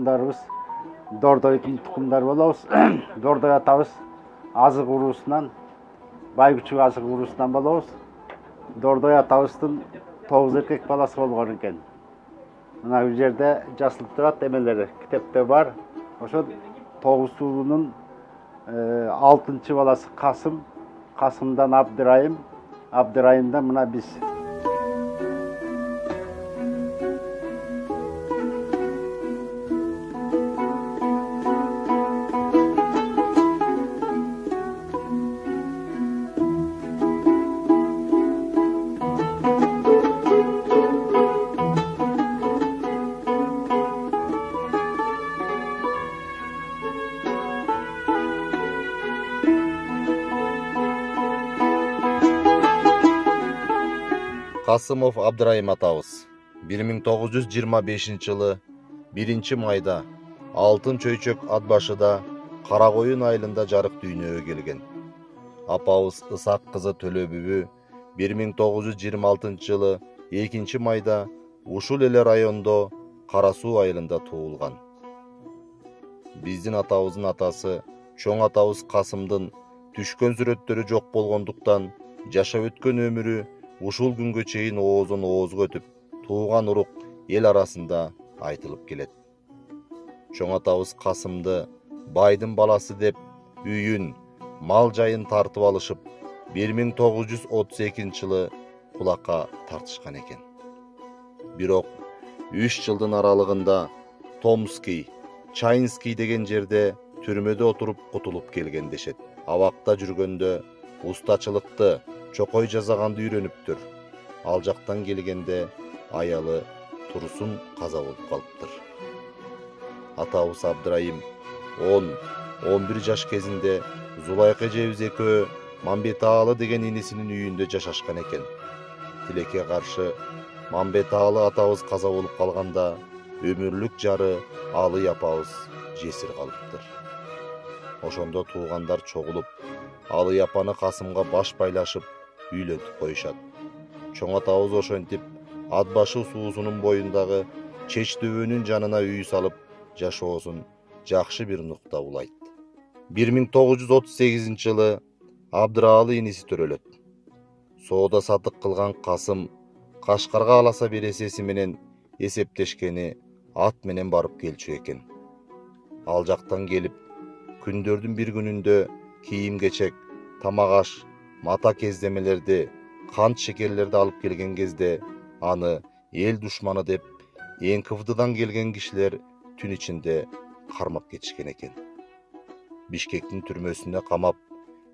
тукумдарыбыз Дордойдун тукумдары болобуз. Дордой атабыз азык уруусунан, Байгучук азык уруусунан болобуз. Дордой атабыздын 9 эркек баласы болгон экен. Мына бул жерде жазылып турат эмелери, китепте бар. Ошо 9 уулунун 6-чы баласы Касым, Касымдан Абдырайым, Абдырайымдан мына биз. Касымов Абдырайым атабыз 1925-жылы 1-майда Алтын Чөйчөк ат башыда Каракоюн айылында жарык дүйнөгө келген. Апабыз Ысак кызы Төлөбүбү 1926-жылы 2-майда ушул эле райондо Кара Суу айылында туулган. Биздин атабыздын атасы чоң атабыз Касымдын түшкөн сүрөттөрү жок болгондуктан жашап өткөн өмүрү ушул күнгө чейин оозон оозго өтүп, тууган урук эл арасында айтылып келет. Чоң атабыз Касымды байдын баласы деп үйүн, мал жайын тартып алышып, 1932-жылы кулакка тартышкан экен. Бирок 3 жылдын аралыгында Томский, Чайинский деген жерде түрмөдө отуруп кутулуп келген дешет. Абакта жүргөндө устачылыкты, чокой жасаганды үйрөнүптүр. Ал жактан келгенде аялы Турсун каза болуп калыптыр. Атабыз Абдырайым 10-11 жаш кезинде Зулайка эжебиз экөө Мамбетаалы деген инесинин үйүндө жашашкан экен. Тилекке каршы Мамбетаалы атабыз каза болуп калганда өмүрлүк жары Алый апабыз жесир калыптыр. Ошондо туугандар чогулуп, Алый апаны Касымга баш байлашып үйлөнтүп коюшат. Чоң атабыз ошентип ат башы суусунун боюндагы Чеч дөбөнүн жанына үй салып, жашоосун жакшы бир нукта улайт. 1938-жылы Абдыраалы иниси төрөлөт. Соода сатык кылган Касым Кашкарга аласа бересеси менен эсептешкени ат менен барып келчү экен. Ал жактан келип, күндөрдүн бир күнүндө кийим-кечек, тамак-аш, мата кездемелерди, кант шекерлерди алып келген кезде аны эл душманы деп НКВДдан келген кишилер түн ичинде кармап кетишкен экен. Бишкектин түрмөсүнө камап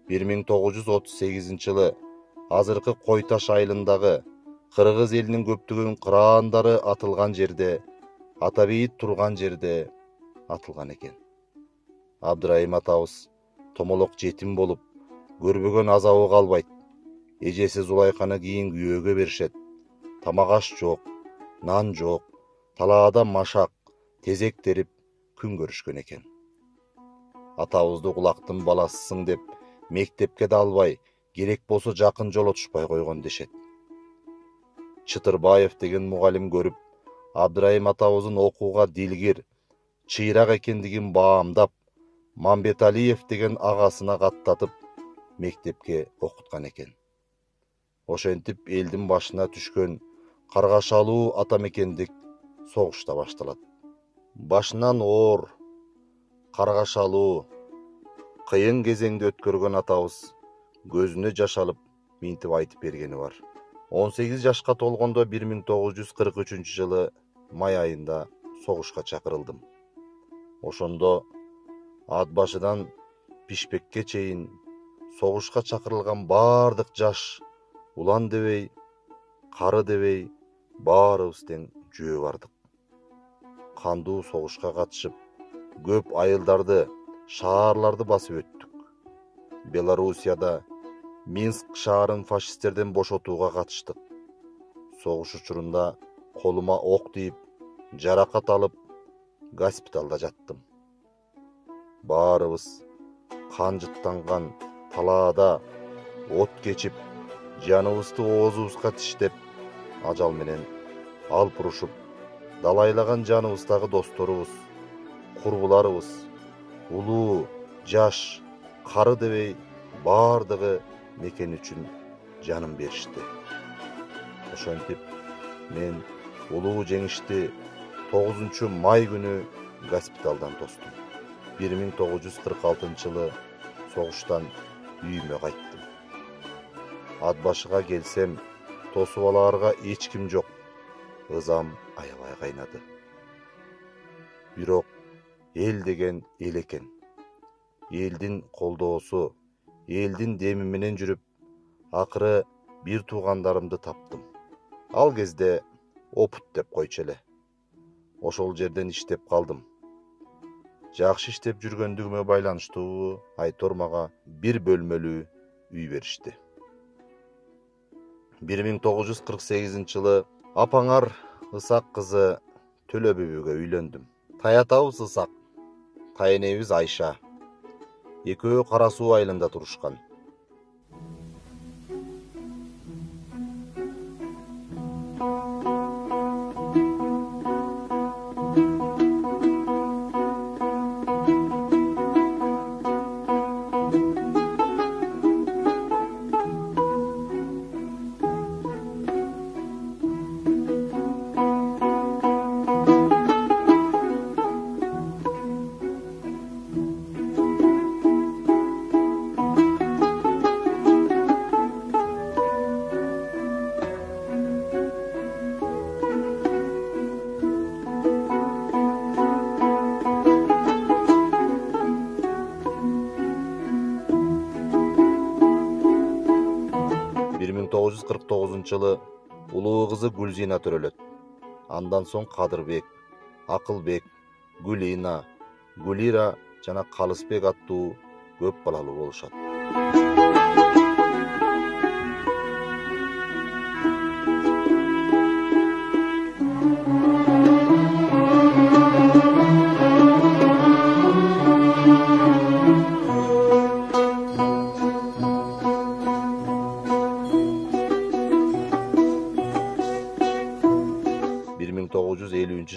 1938-жылы азыркы Кой Таш айылындагы кыргыз элинин көптөгөн кыраандары атылган жерде, Атабейит турган жерде атылган экен. Абдырайым атабыз томолок жетим болуп, көрбөгөн азабы калбайт. Эжеси Зулайканы кийин күйөөгө беришет. Тамак-аш жок, нан жок, талаада машак, тезек терип күн көрүшкөн экен. Атабызды кулактын баласысың деп мектепке да албай, керек болсо жакын жолотушпай койгон дешет. Чытырбаев деген мугалим көрүп, Абдырайым атабыздын окууга дилгир, чыйрак экендигин баамдап, Мамбеталиев деген агасына каттатып мектепке окуткан экен. Ошентип элдин башына түшкөн Каргашалуу атамекендик согушта башталат. Башынан оор, каргашалуу, кыйын кезеңди өткөргөн атабыз көзүнө жаш алып минтип айтып бергени бар. 18 жашка толгондо 1943-жылы май айында согушка чакырылдым. Ошондо ат башыдан Пишпекке чейин согушка чакырылган бардык жаш, улан дебей, кары дебей, баарыбыз тең жөө бардык. Кандуу согушка катышып, көп айылдарды, шаарларды басып өттүк. Белоруссияда Минск шаарын фашисттерден бошотууга катыштык. Согуш учурунда колума ок тийип, жаракат алып, госпиталда жаттым. Баарыбыз кан жыттанган талаада от кечип, жаныбызды оозубузга тиштеп, ажал менен алып урушуп, далайлаган жаныбыздагы досторубуз, курбуларыбыз, улуу, жаш, кары дебей бардыгы мекен үчүн жанын беришти. Ошентип мен улуу жеңишти 9 май күнү госпиталдан тостум. 1946 жылы согуштан үйүмө кайттым. Ат башыга келсем, тосуп алаарга эч ким жок. Ызам аябай кайнады. Бирок эл деген эл экен. Элдин колдоосу, элдин деми менен жүрүп, акыры бир туугандарымды таптым. Ал кезде опут деп койчу эле. Ошол жерден иштеп калдым. Жакшы иштеп жүргөндүгүмө байланыштуу Айтор мага бир бөлмөлүү үй беришти. 1948 жылы апаңар Ысак кызы Төлөбүбөгө үйлөндүм. Таятабыз Ысак, тайенебиз Айша. Экөө Кара Суу айылында турушкан. Жылы улуу кызы Гүлзина төрөлөт. Андан соң Кадырбек, Акылбек, Гүлина, Гүлира жана Калысбек аттуу көп балалуу болушат.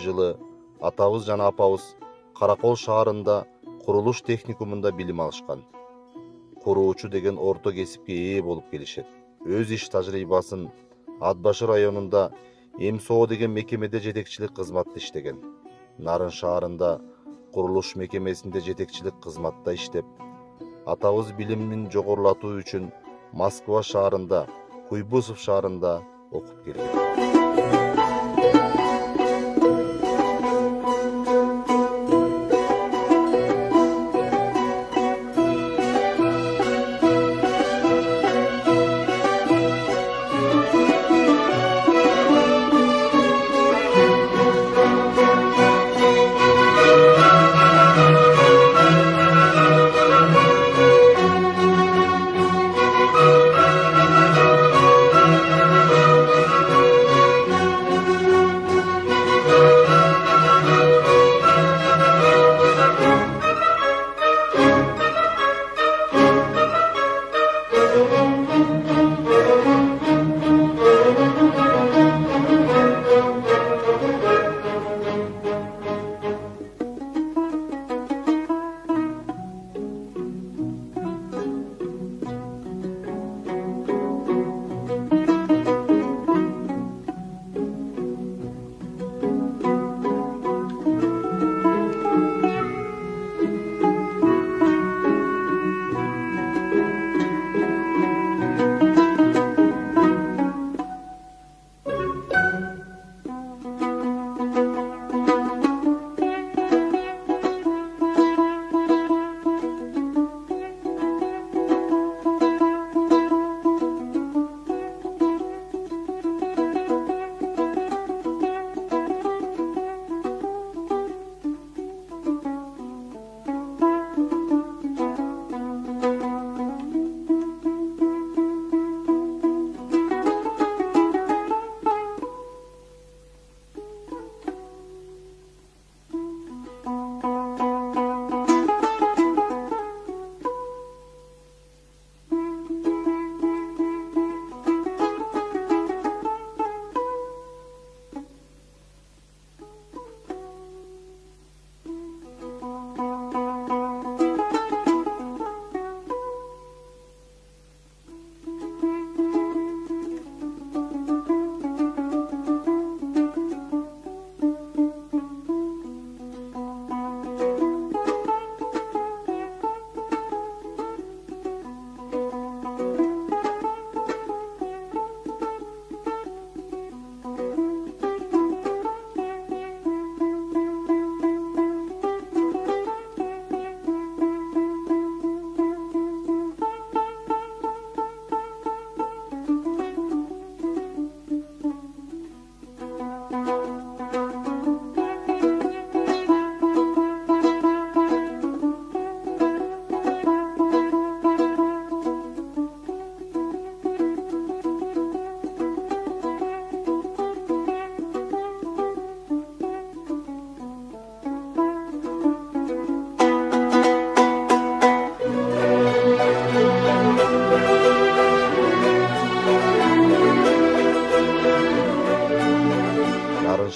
Жылы атабыз жана апабыз Каракол шаарында курулуш техникумунда билим алышкан. Куруучу деген орто кесипке ээ болуп келишет. Өз иш тажрыйбасын Ат башы районунда МСО деген мекемеде жетекчилик кызматта иштеген. Нарын шаарында курулуш мекемесинде жетекчилик кызматта иштеп, атабыз билимин жогорулатуу үчүн Москва шаарында, Куйбышев шаарында окуп келген.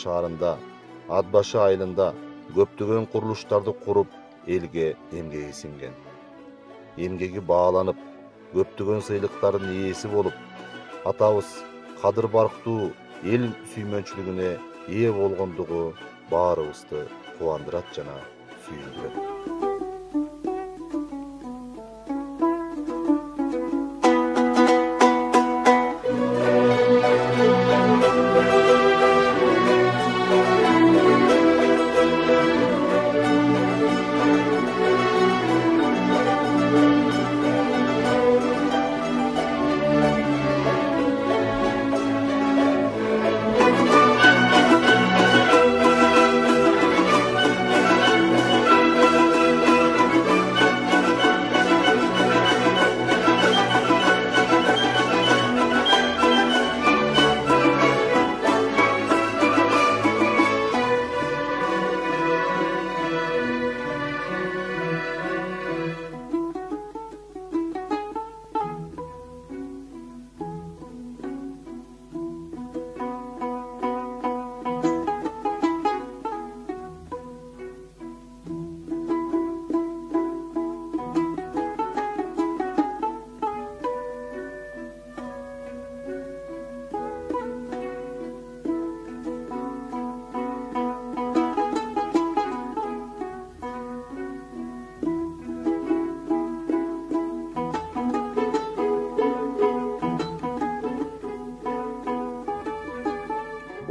шаарында, Ат башы айылында көптөгөн курулуштарды куруп, элге эмгеги сиңген. Эмгеги бааланып, көптөгөн сыйлыктардын ээси болуп, атабыз кадыр барктуу эл сүймөнчүлүгүнө ээ болгондугу баарыбызды кубандырат жана сүйүндүрөт.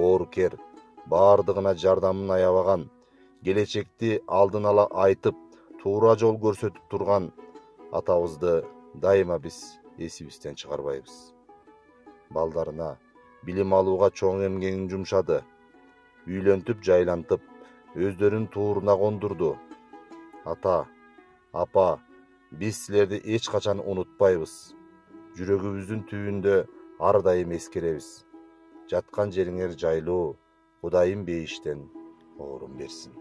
Боорукер баардыгына жардамын аябаган, келечекти алдын ала айтып, туура жол көрсөтүп турган атабызды дайыма биз эсибизден чыгарбайбыз. Балдарына билим алууга чоң эмгегин жумшады, үйлөнтүп жайлантып, өздөрүн тууруна кондурду. Ата, апа, биз силерди эч качан унутпайбыз. Жүрөгүбүздүн түбүндө ар дайым эскеребиз. Жаткан жериңер жайлуу, Кудайым бейиштен оорун берсин.